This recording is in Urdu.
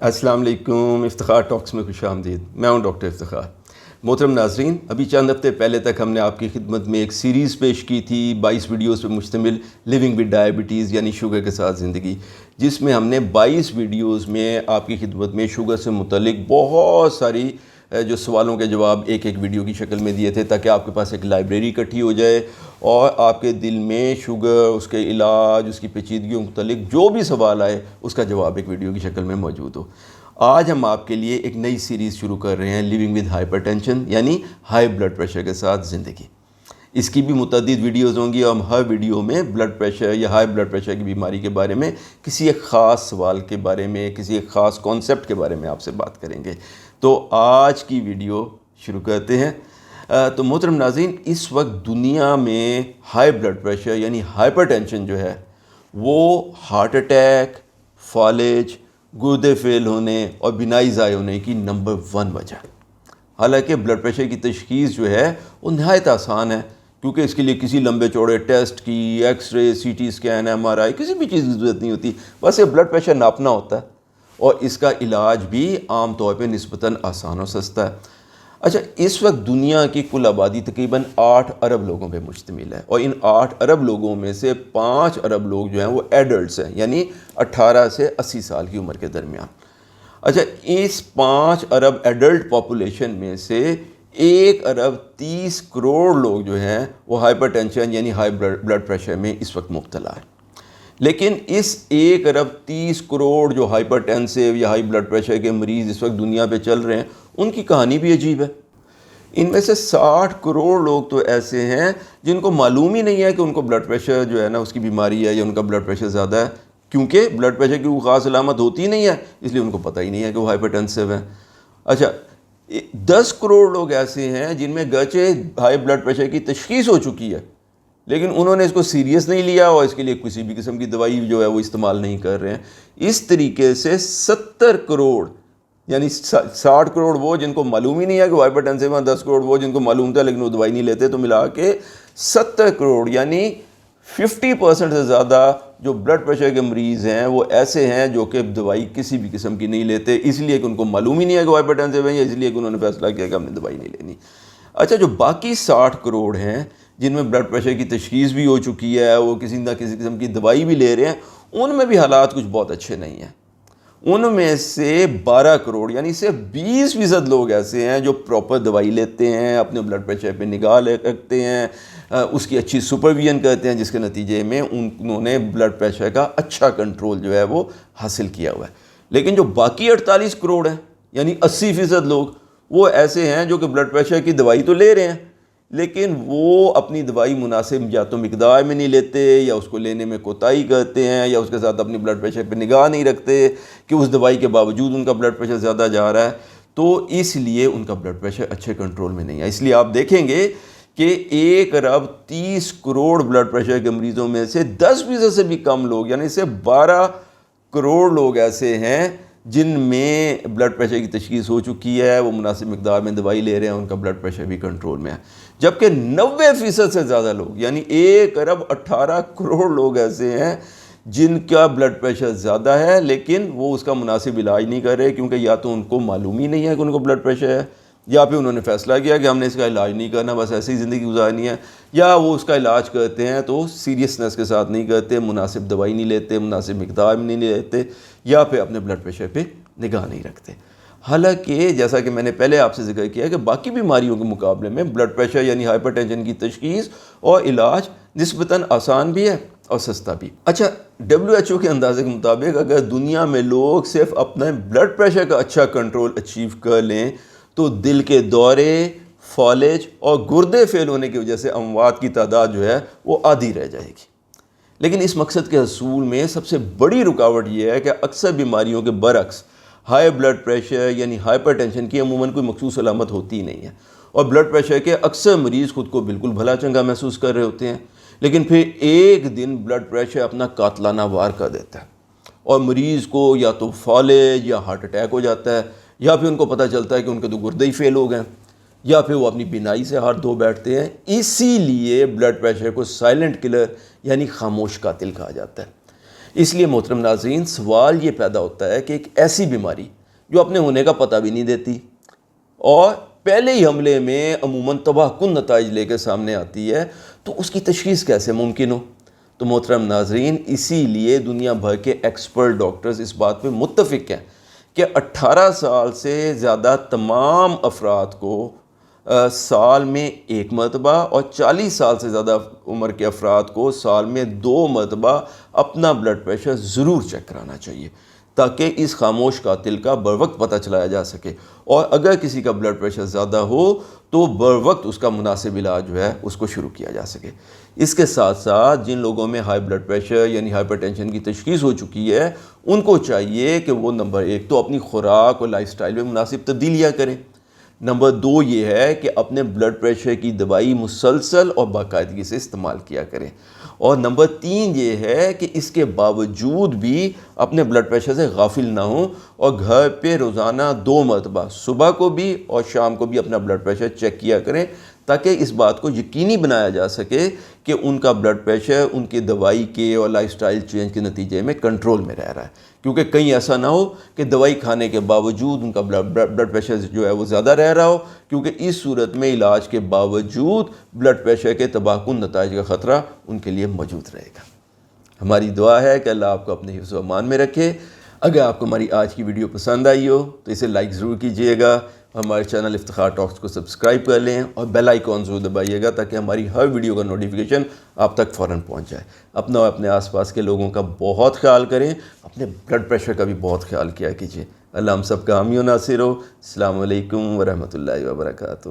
السلام علیکم، افتخار ٹاکس میں خوش آمدید۔ میں ہوں ڈاکٹر افتخار۔ محترم ناظرین، ابھی چند ہفتے پہلے تک ہم نے آپ کی خدمت میں ایک سیریز پیش کی تھی 22 ویڈیوز پہ مشتمل، لیونگ ود ڈائبٹیز یعنی شوگر کے ساتھ زندگی، جس میں ہم نے 22 ویڈیوز میں آپ کی خدمت میں شوگر سے متعلق بہت ساری جو سوالوں کے جواب ایک ویڈیو کی شکل میں دیے تھے، تاکہ آپ کے پاس ایک لائبریری اکٹھی ہو جائے اور آپ کے دل میں شوگر، اس کے علاج، اس کی پیچیدگیوں کے متعلق جو بھی سوال آئے اس کا جواب ایک ویڈیو کی شکل میں موجود ہو۔ آج ہم آپ کے لیے ایک نئی سیریز شروع کر رہے ہیں، لیونگ ود ہائپر ٹینشن یعنی ہائی بلڈ پریشر کے ساتھ زندگی۔ اس کی بھی متعدد ویڈیوز ہوں گی اور ہم ہر ویڈیو میں بلڈ پریشر یا ہائی بلڈ پریشر کی بیماری کے بارے میں، کسی ایک خاص سوال کے بارے میں، کسی ایک خاص کانسیپٹ کے بارے میں آپ سے بات کریں گے۔ تو آج کی ویڈیو شروع کرتے ہیں۔ تو محترم ناظرین، اس وقت دنیا میں ہائی بلڈ پریشر یعنی ہائپر ٹینشن جو ہے وہ ہارٹ اٹیک، فالج، گردے فیل ہونے اور بینائی ضائع ہونے کی نمبر 1 وجہ ہے۔ حالانکہ بلڈ پریشر کی تشخیص جو ہے وہ نہایت آسان ہے، کیونکہ اس کے لیے کسی لمبے چوڑے ٹیسٹ کی، X ray, C T scan, M R I, کسی بھی چیز کی ضرورت نہیں ہوتی، بس یہ بلڈ پریشر ناپنا ہوتا ہے، اور اس کا علاج بھی عام طور پہ نسبتاً آسان اور سستا ہے۔ اچھا، اس وقت دنیا کی کل آبادی تقریباً 8 ارب لوگوں پہ مشتمل ہے، اور ان 8 ارب لوگوں میں سے 5 ارب لوگ جو ہیں وہ ایڈلٹس ہیں، یعنی 18 سے 80 سال کی عمر کے درمیان۔ اچھا، اس 5 ارب ایڈلٹ پاپولیشن میں سے 1 ارب 30 کروڑ لوگ جو ہیں وہ ہائپر ٹینشن یعنی ہائی بلڈ پریشر میں اس وقت مبتلا ہے۔ لیکن اس 1 ارب 30 کروڑ جو ہائپر ٹینسیو یا ہائی بلڈ پریشر کے مریض اس وقت دنیا پہ چل رہے ہیں، ان کی کہانی بھی عجیب ہے۔ ان میں سے 60 کروڑ لوگ تو ایسے ہیں جن کو معلوم ہی نہیں ہے کہ ان کو بلڈ پریشر جو ہے نا اس کی بیماری ہے یا ان کا بلڈ پریشر زیادہ ہے، کیونکہ بلڈ پریشر کی کوئی خاص علامت ہوتی نہیں ہے، اس لیے ان کو پتہ ہی نہیں ہے کہ وہ ہائپر ٹینسیو ہیں۔ اچھا، 10 کروڑ لوگ ایسے ہیں جن میں گرچہ ہائی بلڈ پریشر کی تشخیص ہو چکی ہے، لیکن انہوں نے اس کو سیریس نہیں لیا اور اس کے لیے کسی بھی قسم کی دوائی جو ہے وہ استعمال نہیں کر رہے ہیں۔ اس طریقے سے 70 کروڑ یعنی 60 کروڑ وہ جن کو معلوم ہی نہیں ہے کہ وہ ہائپر ٹینسیو ہیں، 10 کروڑ وہ جن کو معلوم تھا لیکن وہ دوائی نہیں لیتے، تو ملا کے 70 کروڑ یعنی 50% سے زیادہ جو بلڈ پریشر کے مریض ہیں وہ ایسے ہیں جو کہ دوائی کسی بھی قسم کی نہیں لیتے، اس لیے کہ ان کو معلوم ہی نہیں ہے کہ وہ ہائپر ٹینسیو ہیں، یا اس لیے کہ انہوں نے فیصلہ کیا کہ ہم نے دوائی نہیں لینی۔ اچھا، جو باقی 60 کروڑ ہیں جن میں بلڈ پریشر کی تشخیص بھی ہو چکی ہے، وہ کسی نہ کسی قسم کی دوائی بھی لے رہے ہیں، ان میں بھی حالات کچھ بہت اچھے نہیں ہیں۔ ان میں سے 12 کروڑ یعنی صرف 20% لوگ ایسے ہیں جو پراپر دوائی لیتے ہیں، اپنے بلڈ پریشر پہ نگاہ رکھتے ہیں، اس کی اچھی سپرویژن کرتے ہیں، جس کے نتیجے میں انہوں نے بلڈ پریشر کا اچھا کنٹرول جو ہے وہ حاصل کیا ہوا ہے۔ لیکن جو باقی 48 کروڑ ہیں یعنی 80% لوگ، وہ ایسے ہیں جو کہ بلڈ پریشر کی دوائی تو لے رہے ہیں، لیکن وہ اپنی دوائی مناسب یا تو مقدار میں نہیں لیتے، یا اس کو لینے میں کوتاہی کرتے ہیں، یا اس کے ساتھ اپنی بلڈ پریشر پہ نگاہ نہیں رکھتے کہ اس دوائی کے باوجود ان کا بلڈ پریشر زیادہ جا رہا ہے، تو اس لیے ان کا بلڈ پریشر اچھے کنٹرول میں نہیں ہے۔ اس لیے آپ دیکھیں گے کہ 1 ارب 30 کروڑ بلڈ پریشر کے مریضوں میں سے 10% سے بھی کم لوگ یعنی صرف 12 کروڑ لوگ ایسے ہیں جن میں بلڈ پریشر کی تشخیص ہو چکی ہے، وہ مناسب مقدار میں دوائی لے رہے ہیں، ان کا بلڈ پریشر بھی کنٹرول میں ہے۔ جبکہ 90% سے زیادہ لوگ یعنی 1 ارب 18 کروڑ لوگ ایسے ہیں جن کا بلڈ پریشر زیادہ ہے، لیکن وہ اس کا مناسب علاج نہیں کر رہے، کیونکہ یا تو ان کو معلوم ہی نہیں ہے کہ ان کو بلڈ پریشر ہے، یا پھر انہوں نے فیصلہ کیا کہ ہم نے اس کا علاج نہیں کرنا، بس ایسے ہی زندگی گزارنی ہے، یا وہ اس کا علاج کرتے ہیں تو سیریسنس کے ساتھ نہیں کرتے، مناسب دوائی نہیں لیتے، مناسب مقدار میں نہیں لیتے، یا پھر اپنے بلڈ پریشر پہ نگاہ نہیں رکھتے۔ حالانکہ جیسا کہ میں نے پہلے آپ سے ذکر کیا کہ باقی بیماریوں کے مقابلے میں بلڈ پریشر یعنی ہائپر ٹینشن کی تشخیص اور علاج نسبتاً آسان بھی ہے اور سستا بھی۔ اچھا، WHO کے اندازے کے مطابق اگر دنیا میں لوگ صرف اپنے بلڈ پریشر کا اچھا کنٹرول اچیو کر لیں تو دل کے دورے، فالج اور گردے فیل ہونے کی وجہ سے اموات کی تعداد جو ہے وہ آدھی رہ جائے گی۔ لیکن اس مقصد کے حصول میں سب سے بڑی رکاوٹ یہ ہے کہ اکثر بیماریوں کے برعکس ہائی بلڈ پریشر یعنی ہائپر ٹینشن کی عموماً کوئی مخصوص علامت ہوتی ہی نہیں ہے، اور بلڈ پریشر کے اکثر مریض خود کو بالکل بھلا چنگا محسوس کر رہے ہوتے ہیں، لیکن پھر ایک دن بلڈ پریشر اپنا قاتلانہ وار کر دیتا ہے اور مریض کو یا تو فالج یا ہارٹ اٹیک ہو جاتا ہے، یا پھر ان کو پتہ چلتا ہے کہ ان کے تو گردے ہی فیل ہو گئے، یا پھر وہ اپنی بینائی سے ہاتھ دھو بیٹھتے ہیں۔ اسی لیے بلڈ پریشر کو سائلنٹ کلر یعنی خاموش قاتل کہا جاتا ہے۔ اس لیے محترم ناظرین، سوال یہ پیدا ہوتا ہے کہ ایک ایسی بیماری جو اپنے ہونے کا پتہ بھی نہیں دیتی اور پہلے ہی حملے میں عموماً تباہ کن نتائج لے کے سامنے آتی ہے، تو اس کی تشخیص کیسے ممکن ہو؟ تو محترم ناظرین، اسی لیے دنیا بھر کے ایکسپرٹ ڈاکٹرز اس بات پہ متفق ہیں کہ 18 سال سے زیادہ تمام افراد کو سال میں 1 مرتبہ اور 40 سال سے زیادہ عمر کے افراد کو سال میں 2 مرتبہ اپنا بلڈ پریشر ضرور چیک کرانا چاہیے، تاکہ اس خاموش قاتل کا بروقت پتہ چلایا جا سکے، اور اگر کسی کا بلڈ پریشر زیادہ ہو تو بروقت اس کا مناسب علاج جو ہے اس کو شروع کیا جا سکے۔ اس کے ساتھ ساتھ جن لوگوں میں ہائی بلڈ پریشر یعنی ہائپر ٹینشن کی تشخیص ہو چکی ہے، ان کو چاہیے کہ وہ نمبر 1 تو اپنی خوراک اور لائف سٹائل میں مناسب تبدیلیاں کریں، نمبر 2 یہ ہے کہ اپنے بلڈ پریشر کی دوائی مسلسل اور باقاعدگی سے استعمال کیا کریں، اور نمبر 3 یہ ہے کہ اس کے باوجود بھی اپنے بلڈ پریشر سے غافل نہ ہوں اور گھر پہ روزانہ 2 مرتبہ صبح کو بھی اور شام کو بھی اپنا بلڈ پریشر چیک کیا کریں، تاکہ اس بات کو یقینی بنایا جا سکے کہ ان کا بلڈ پریشر ان کی دوائی کے اور لائف سٹائل چینج کے نتیجے میں کنٹرول میں رہ رہا ہے، کیونکہ کہیں ایسا نہ ہو کہ دوائی کھانے کے باوجود ان کا بلڈ پریشر جو ہے وہ زیادہ رہ رہا ہو، کیونکہ اس صورت میں علاج کے باوجود بلڈ پریشر کے تباہ کن نتائج کا خطرہ ان کے لیے موجود رہے گا۔ ہماری دعا ہے کہ اللہ آپ کو اپنے حفظ و امان میں رکھے۔ اگر آپ کو ہماری آج کی ویڈیو پسند آئی ہو تو اسے لائک ضرور کیجیے گا، ہمارے چینل افتخار ٹاکس کو سبسکرائب کر لیں اور بیل آئیکن ضرور دبائیے گا تاکہ ہماری ہر ویڈیو کا نوٹیفیکیشن آپ تک فوراً پہنچ جائے۔ اپنا اور اپنے آس پاس کے لوگوں کا بہت خیال کریں، اپنے بلڈ پریشر کا بھی بہت خیال کیا کیجیے۔ اللہ ہم سب کا حامی و ناصر ہو۔ السلام علیکم ورحمۃ اللہ وبرکاتہ۔